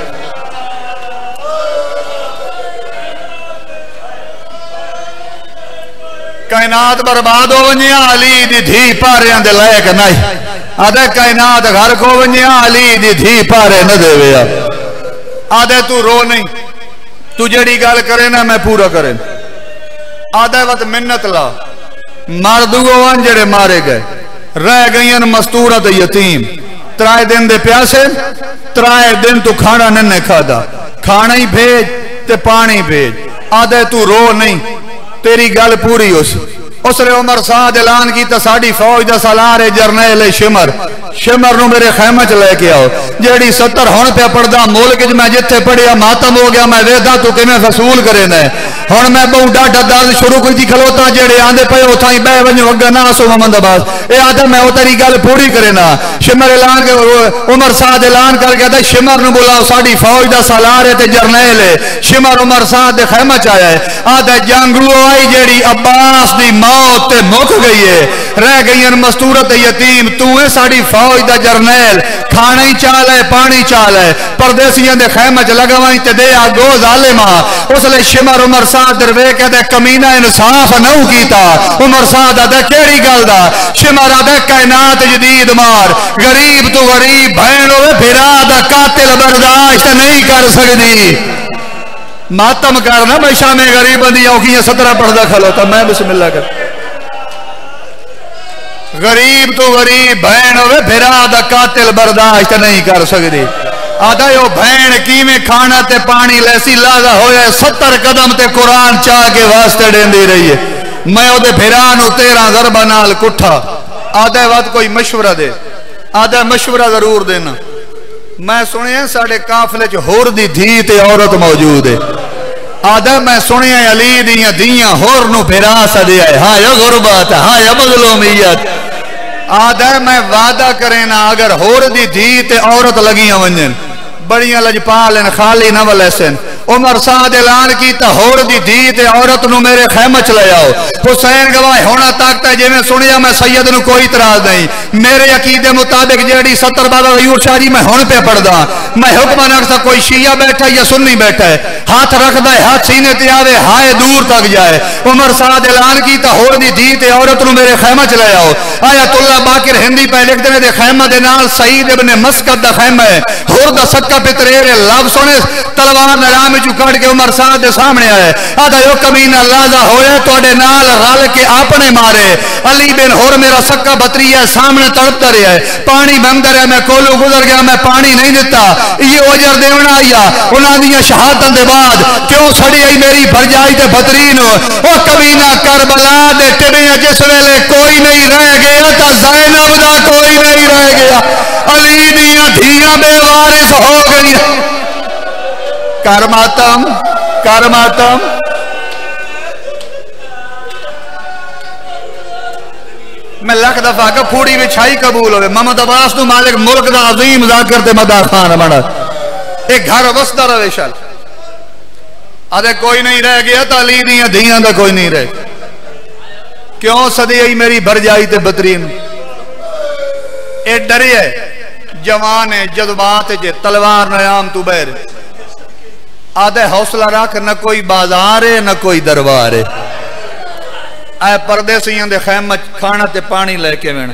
کائنات برباد ہو ونجیا علی دی دھی پاریاں دے لائق نائی. آدھے کائنات گھر کو ونجیا علی دی دھی پارے نہ دے ویا. آدھے تو رو نہیں تو جڑی گال کرے نا میں پورا کرے. آدھے وقت منت لا مردوان جڑے مارے گئے رہ گئین مستورت یتیم 3 دن دے پیاسے 3 دن تو کھانا ننے کھادا کھانا ہی بھیج تے پانی بھیج. آدھے تو رو نہیں تیری گل پوری ہو سی. اس نے عمر سعد اعلان کی تا ساڑی فوج دا سالار جرنیل شمر نو میرے خیمہ چ لے کے آؤ. جیڑی 70 ہون پہ پڑھدا ملک میں جتھے پڑھیا ماتم ہو گیا میں ویدا تو کہ میں فصول کرے نہ ہن میں بہو ڈاڈا درد شروع کوئی تھی کھلوتا جیڑے آندے پے اوتھاں بہ ونجو اگا نہ سو محمد عباس اے آدھا میں او تیری گل پوری کرے نا. شمر اعلان کے عمر سعد اعلان کر کے شمر نو بلاؤ ساڑی فوج دا سالار تے جرنیل ہے. شمر عمر سعد دے خیمہ چ آیا ہے. آدھا جنگلو آئی جیڑی عباس دی موت تے مک گئی ہے رہ گئی مستورت یتیم تو ہے ساڑی فوج دا جرنیل کھانا ہی چال ہے پانی چال ہے پردیسیاں دے خیمہ چ لگوائیں تے دے آگو ظالمہ اس لئے شمر عمر سعد دروے کہ دے کمینہ انصاف نو کیتا عمر سعد دے کیڑی گل دا شمر دے کائنات جدید مار غریب تو غریب بہن ہوئے بھرا دا قاتل برداشت نہیں کر سکتی ماتم کرنا میں شام غریب دی اوکھیاں 17 پڑھدا کھلوتا میں بسم اللہ کر غریب تو غریب بہن ہوئے بھرا دا قاتل برداشت نہیں کر سکتی آدھا یو بہن کیویں کھانا تے پانی لیسی لازا ہویا 70 قدم تے قرآن چاہ کے واسطے ڈیندی رہی ہے میں او دے بھرانو 13 ضربہ نال کٹھا آدھا وقت کوئی مشورہ دے آدھا مشورہ ضرور دینا میں سنے ہیں ساڑھے قافلے چ ہور دی دھی تے عورت موجود ہے آدھا میں سنے ہیں علی دیاں دیاں ہور نو بھرا سا دیا ہے ہاں یا غربت ہاں یا مظلومیت آدھا میں وعدہ کریں نا اگر ہور دی دھی تے عورت لگیاں ونجن بڑیاں لجپالن خالی نہ ولیسن عمر سعد اعلان کیتا ہور دی دھی تے عورت نو میرے خیمہ چلے آؤ حسین گواہ ہونا طاقت ہے جے میں سنیا میں سید نو کوئی اعتراض نہیں میرے عقیدے مطابق جیڑی 70 بابا غیور شاہ جی میں ہون پہ پڑھ دا میں حکم نہ کوئی شیعہ بیٹھا یا سنی بیٹھا ہے ہاتھ رکھ دے ہاتھ سینے تے آوے ہائے دور تک جائے عمر سعد اعلان کیتا ہور دی دھی تے عورت نو میرے خیمہ چلے آؤ آیت اللہ باقر ہندی پہ لکھ دے خیمہ دے نال سعید ابن مسکت دا خیمہ ہے ہور دا سکہ پتریر لب سونے تلوار نرام جو کٹ کے عمر سعد دے سامنے آئے آدھا یو کمینہ لازہ ہوئے توڑے نال رل کے اپنے مارے علی بن ہور میرا سکہ بطری ہے سامنے تڑپتا رہے ہے پانی بندر ہے میں کولو گزر گیا میں پانی نہیں دیتا یہ اوجر دیونا آیا انہاں دیاں شہادتاں دے بعد کیوں سڑی آئی میری بھرجائی تے بطرین او کمینہ کربلا دے ٹبیاں جس ویلے کوئی نہیں رہ گیا تا زینب دا کوئی نہیں رہ گیا علی دیاں دھیاں بے وارث ہو گئی کرماتم میں لکھ دفعہ کہ پھوڑی میں چھائی قبول ہوئے محمد عباس نو مالک ملک دا عظیم ذاکر تے مدار خان بنا ایک گھر وسطہ روے شال آدھے کوئی نہیں رہ گیا تا علی دیاں دھیاں دا کوئی نہیں رہ کیوں صدی آئی میری بھر جائی تے بطرین اے ڈری ہے جوان ہے جذبات جے تلوار نیام تو بیر آدھے حوصلہ رکھ نہ کوئی بازار ہے نہ کوئی دربار ہے اے پردیسیاں دے خیمہ کھانا تے پانی لے کے وین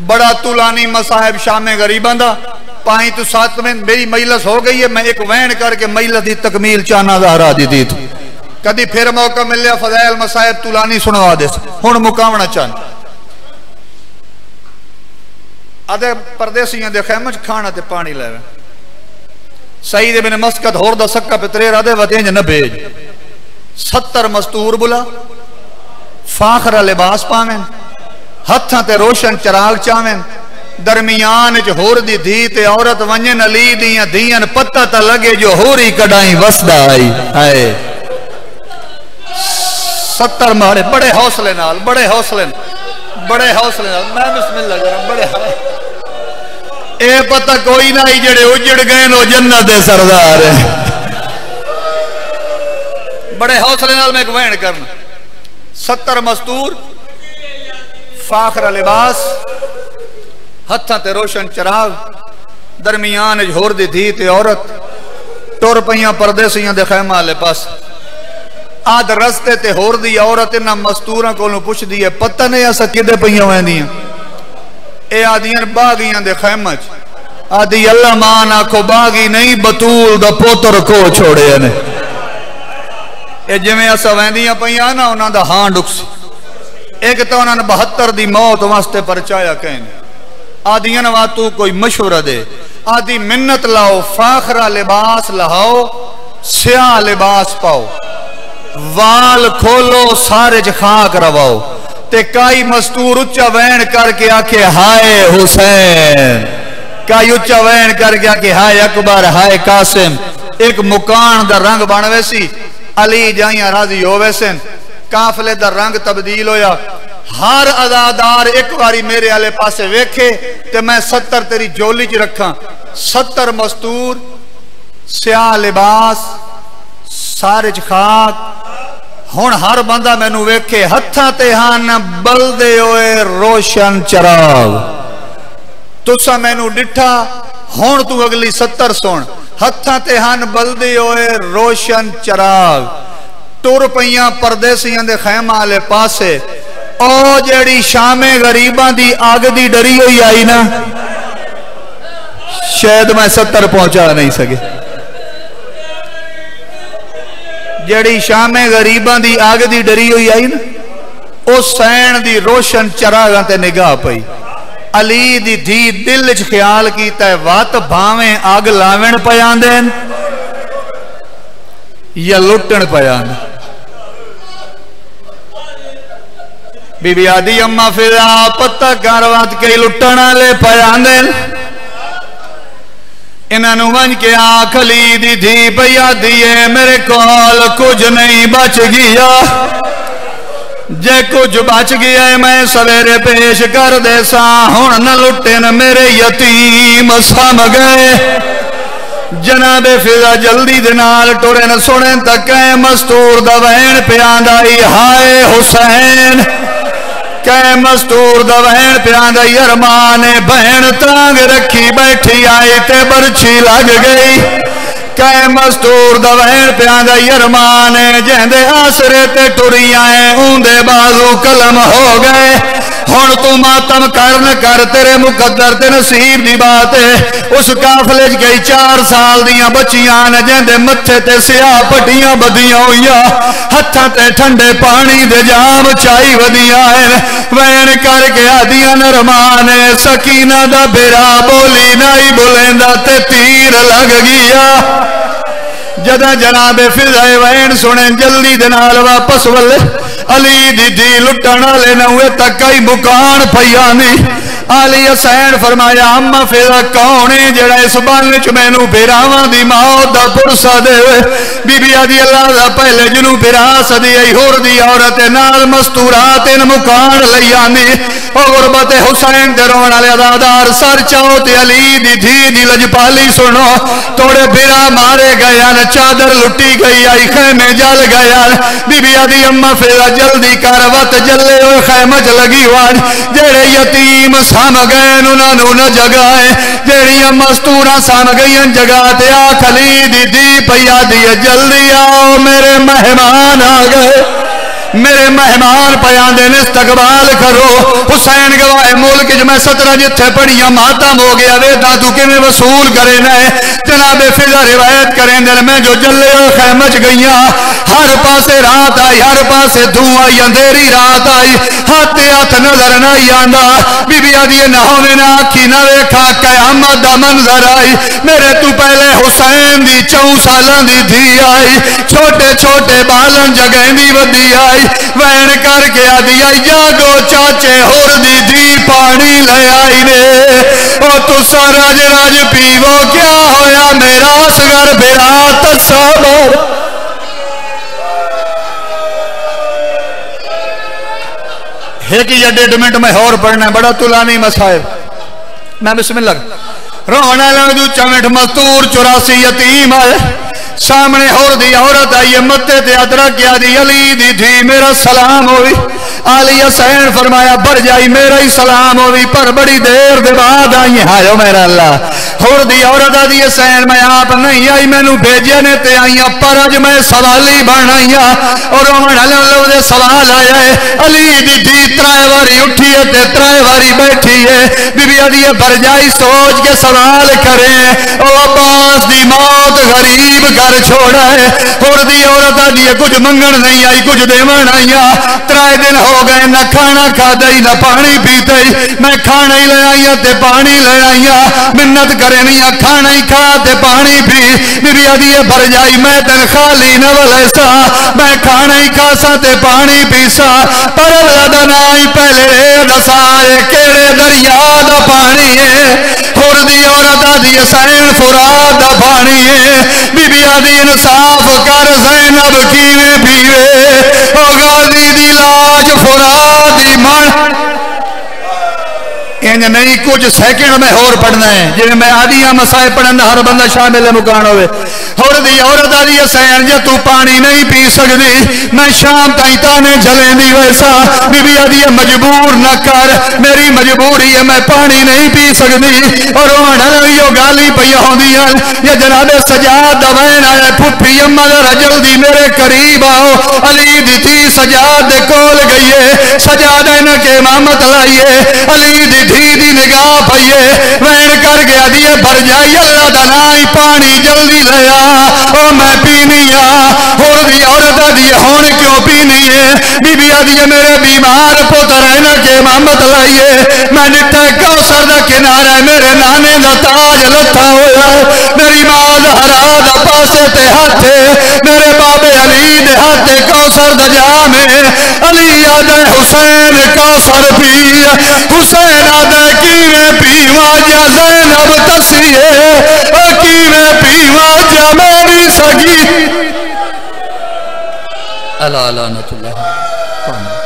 بڑا طولانی مصاحب شام غریباں دا پائیں تو ساتھ میں میری مجلس ہو گئی ہے میں ایک وین کر کے مجلس دی تکمیل چانا زہرا دی تھی کدی پھر موقع مل لیا فضائل مصاحب طولانی سنوا دے ہن مکاونا چاہن آدھے پردیسیاں دے خیمہ کھانا تے پانی لے وین سعید ابن مسکت ہور دا سکہ پتریر آدھے وطینج نہ بھیج 70 مستور بلا فاخرہ لباس پاویں ہتھاں تے روشن چراغ چاویں درمیان چ ہور دی دھی تے عورت ونجن علی دیاں دھیاں پتہ تا لگے جو ہوری کڈائیں وسدا آئی ہائے 70 مارے بڑے حوصلے نال میں بسم اللہ کرم بڑے اے پتہ کوئی نہ ہی جڑے اجڑ گئے نو جنت دے سردار ہے بڑے حوصلے نال میں ایک وین کرنا 70 مستور فاخرہ لباس ہتھاں تے روشن چراغ درمیان ہور دی دھی تے عورت ٹر پئیاں پردیسیاں دے خیمہ والے پاس آد رستے تے ہور دی عورت انہاں مستوراں کولوں پوچھ دی ہے پتہ نہیں اسا کدے پئیاں ویندیاں اے آدیاں باغیاں دے خیمہ آدھی اللہ مان آکھو باغی نہیں بطول دا پوتر کو چھوڑے نے اے جویں اسا ویندیاں پئیاں نا انہاں دا ہاں ڈکسی ایک تو انہاں نے 72 دی موت واسطے پرچایا کہیں آدیاں وا تو کوئی مشورہ دے آدھی منت لاؤ فاخرہ لباس لہاؤ سیاہ لباس پاؤ وال کھولو سارے خاک رواؤ تے کائی مستور اچھا وین کر کے آکھے ہائے حسین کائی اچھا وین کر کے آکھے ہائے اکبر ہائے قاسم ایک مکان دا رنگ بانوے سی علی جائیاں راضی ہوئے سن کافلے دا رنگ تبدیل ہویا ہر عزادار ایک باری میرے آلے پاسے ویکھے تے میں 70 تیری جولی چ رکھاں 70 مستور سیاہ لباس سارے خاک ہون ہر بندہ میں نو ویکھے ہتھاں تے ہان بلدے ہوئے روشن چراغ تسا میں نو ڈٹھا ہون تو اگلی 70 سن ہتھاں تے ہن بلدی ہوئے روشن چراغ ٹر پیاں پردیسیاں دے خیمہ آلے پاسے او جیڑی شام غریباں دی آگ دی ڈری ہوئی آئی نا شاید میں 70 پہنچا نہیں سکے جیڑی شام غریباں دی آگ دی ڈری ہوئی آئی نا او سین دی روشن چراغاں تے نگاہ پئی علی دی دھی دل وچ خیال کیتا ہے وات بھاویں آگ لاویں پیان دین یا لٹن پیان بی بی آدھی اممہ فضا پتہ کاروات کئی لٹنا لے پیان دین انہاں نو ونج کے آنکھ علی دی دھی پیا دیئے میرے کول کچھ نہیں بچ گیا جے کچھ بچ گیا ہے میں سویرے پیش کر دے سا ہن نہ لٹن میرے یتیم سم گئے جناب فضا جلدی دنال ٹورن سنن تک مستور دوین پیان دائی ہائے حسین کہ مستور دوین پیان دائی ارمان بہن تانگ رکھی بیٹھی آئی تے برچھی لگ گئی کہ مستور دوین پیان دائی ارمان جہندے آسرے تے ٹوری آئیں اوندے بازو کلم ہو گئے ہون تو ماتم کرن کر تیرے مقدر تے نصیب دی بات ہے اس کافلے گئی 4 سال دیاں بچیاں نے جہندے متھے تے سیاہ پٹیاں بدیاں ہوئیاں ہتھاں تے ٹھنڈے پانی دے جام چائی ودیاں ہیں وین کر کے آدیاں نرمان سکینہ دا بیرا بولی نائی بولندہ تے تیر لگ گیا جدہ جناب فضا وین سنیں جلدی دنال واپس والے علی دی دی لٹنا لینا ہوئے تکائی مکان پھیانی علی حسین فرمایا اممہ فضا کونے جڑا اس بانچ میں نو بیراواں دی موت دا پرسا دے بی بی آدھی اللہ دا پہلے جنو بیراس دی ای ہور دی عورت نال مستورات ان مکان لیانی او غربت حسین دے رون علی عدادار سر چاوت علی دی دھی دی لجپالی سنو توڑے بیرا مارے گیا چادر لٹی گئی آئی خیمے جل گیا بی بی آدھی اممہ فضا جلدی کاروات جلے ہوئے خیمج لگی واج جیڑے یتیم سام گئے انہوں نہ جگائے جیڑی مستورہ سام گئی جگاتے آکھ علی دی دی پیا دیئے جلدی آؤ میرے مہمان آگئے میرے مہمان پیان دین استقبال کرو حسین گواہ ملک جو میں 17 جتھے پڑھیاں ماتم ہو گیا ویدہ تو کہ میں وصول کریں ہے جناب فضا روایت کریں دن میں جو جلے اور خیمج گئیاں ہر پاسے رات آئی ہر پاسے دھوں آئی اندھیری رات آئی ہاتھے ہاتھ نظر نہیں آندہ بی بی آدھیے نہ ہونے نہ آکھی نہ ویکھا قیامت دا منظر آئی میرے تو پہلے حسین دی 4 سالان دی دھی آئی چھوٹے چھوٹے بالن جگہیں دی ودی آئی وین کر کے آدیا جاگو چاچے ہور دی دی پانی لے آئی نے او تو ساراج راج پیو کیا ہویا میرا سگر بیرات سامر ایک یا 1.5 منٹ میں اور پڑھنا ہے بڑا طولانی مصائب میں بسم اللہ رونا لگو چمٹ مستور 84 یتیم آئے سامنے ہور دی عورت آئیے متے تے ادرہ کیا دی علی دی دھی میرا سلام ہوئی علی حسین فرمایا بر جائی میرا ہی سلام ہوئی پر بڑی دیر دے بعد آئی ہائیو میرا اللہ ہور دی عورت آدھی حسین میں آپ نہیں آئی میں نو بھیجے نے تے آئیاں پر اج میں سوالی بن آئیاں اور رومن اللہ دے سوال آیا ہے علی دی دھی 3 واری اٹھی ہے تے 3 واری بیٹھی ہے بی بی آدھی بر جائی سوچ کے سوال کریں او عباس دی موت غریب کر چھوڑا ہے اور دی عورت آدھی کچھ منگن نہیں آئی کچھ دیوان آئیاں 3 دن ہو گئے نہ کھانا کھا دئی نہ پانی پیتے میں کھانا ہی لے آئیاں تے پانی لے آئیاں منت کرے نہیں کھانا ہی کھا تے پانی پی بی بی آدھی بھر جائی میں تن خالی نہ ولیسا میں کھانا ہی کھا سا تے پانی پی سا پر اللہ نائی پہلے دسائے کیڑے دریا دا پانی ہے اور دی عورت آدھی حسین فرات دا پانی ہے بی بی آدھی انصاف کر زینب کیویں پیوے او غازی دی لاش فرات دی من انج نہیں کچھ سیکنڈ میں اور پڑھنا ہے جی میں آدھیاں مسائل پڑھنا ہر بندہ شامل مکان ہوئے اور دی عورت آدھی حسین جے تو پانی نہیں پی سکتی میں شام تائیں تانے جلیں دی ویسا بی بی آدھی مجبور نہ کر میری مجبوری ہے میں پانی نہیں پی سکتی اور وہاں گالی پہ ہوندیاں یا جناب سجاد دوین آئے پھپھی اما ذرا جلدی میرے قریب آؤ علی دی تھی سجاد دے کول گئیے سجاد اینا کے امامت لائیے علی دی تھی دی نگاہ پئیے وین کر گیا دیئے بھر جائی اللہ دنائی پانی جلدی لیا او میں پینی اور دی عورت دیئے ہون کیوں پینی ہے بی بی آدھیے میرے بیمار پوتر اینا کے امامت لائیے میں نٹھے کوثر دا کنارے میرے نانے دا تاج لتھا ہویا میری ماں زہرا دا پاسے تے ہاتھے میرے بابے علی دے ہاتھے کوثر دا جامے علی آدھے حسین کوثر پی حسین آدھے کیویں پیواں جا زینب تسیے کیویں پیواں جا میری سگی اللہ لعنت اللہ